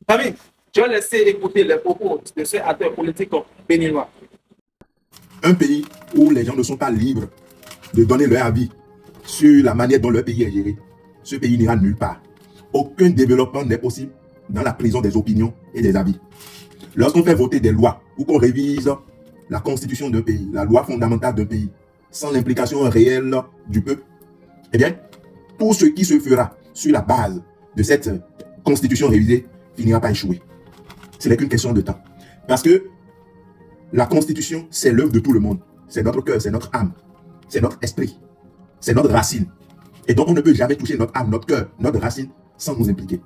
Famille, je vais laisser écouter les propos de ce acteur politique béninois. Un pays où les gens ne sont pas libres de donner leur avis sur la manière dont leur pays est géré, ce pays n'ira nulle part. Aucun développement n'est possible dans la prison des opinions et des avis. Lorsqu'on fait voter des lois ou qu'on révise la constitution d'un pays, la loi fondamentale d'un pays, sans l'implication réelle du peuple, eh bien, tout ce qui se fera sur la base de cette constitution révisée finira par échouer. Ce n'est qu'une question de temps. Parce que la constitution, c'est l'œuvre de tout le monde. C'est notre cœur, c'est notre âme, c'est notre esprit, c'est notre racine. Et donc, on ne peut jamais toucher notre âme, notre cœur, notre racine sans nous impliquer.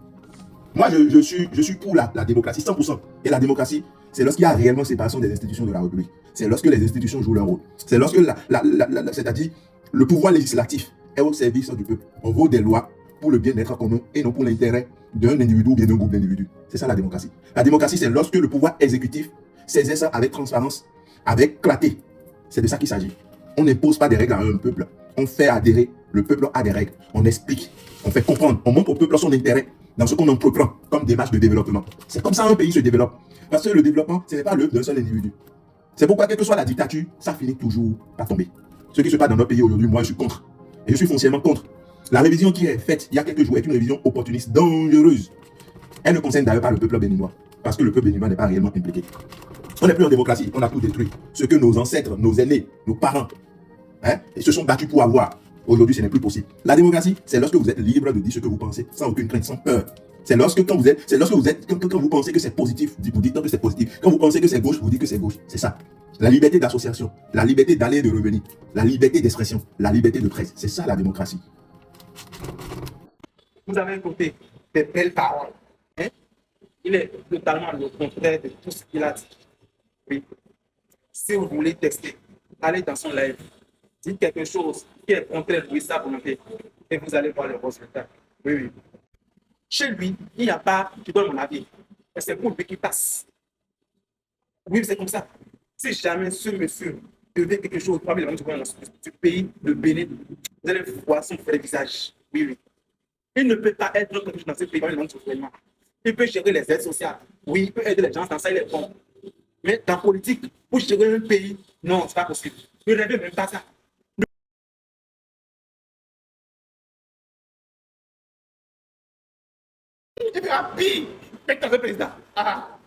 Moi, je suis pour la démocratie, 100%. Et la démocratie, c'est lorsqu'il y a réellement séparation des institutions de la République. C'est lorsque les institutions jouent leur rôle. C'est lorsque, c'est-à-dire, le pouvoir législatif est au service du peuple. On vote des lois pour le bien-être commun et non pour l'intérêt d'un individu ou bien d'un groupe d'individus. C'est ça la démocratie. La démocratie, c'est lorsque le pouvoir exécutif saisit ça avec transparence, avec clarté. C'est de ça qu'il s'agit. On n'impose pas des règles à un peuple. On fait adhérer le peuple à des règles. On explique, on fait comprendre, on montre au peuple son intérêt dans ce qu'on entreprend comme démarche de développement. C'est comme ça un pays se développe. Parce que le développement, ce n'est pas l'œuvre d'un seul individu. C'est pourquoi, quelle que soit la dictature, ça finit toujours par tomber. Ce qui se passe dans notre pays aujourd'hui, moi, je suis contre. Et je suis foncièrement contre. La révision qui est faite il y a quelques jours est une révision opportuniste, dangereuse. Elle ne concerne d'ailleurs pas le peuple béninois. Parce que le peuple béninois n'est pas réellement impliqué. On n'est plus en démocratie, on a tout détruit. Ce que nos ancêtres, nos aînés, nos parents, ils se sont battus pour avoir. Aujourd'hui, ce n'est plus possible. La démocratie, c'est lorsque vous êtes libre de dire ce que vous pensez, sans aucune crainte, sans peur. C'est lorsque quand vous pensez que c'est positif, vous dites que c'est positif. Quand vous pensez que c'est gauche, vous dites que c'est gauche. C'est ça. La liberté d'association, la liberté d'aller et de revenir, la liberté d'expression, la liberté de presse. C'est ça la démocratie. Vous avez écouté des belles paroles. Hein? Il est totalement le contraire de tout ce qu'il a dit. Oui. Si vous voulez tester, allez dans son live. Dites quelque chose qui est contraire de sa volonté et vous allez voir les résultats. Oui, oui. Chez lui, il n'y a pas, tu donnes mon avis. Et c'est pour lui qui passe. Oui, c'est comme ça. Si jamais ce monsieur devait quelque chose parmi les gens du pays de Bénin, vous allez voir son vrai visage. Oui, oui. Il ne peut pas être quelque chose dans ce pays parmi les gens. Il peut gérer les aides sociales. Oui, il peut aider les gens, dans ça il est bon. Mais dans la politique, pour gérer un pays, non, c'est pas possible. Ne rêvez même pas ça. Et puis, ah, pire, avec le président. Ah.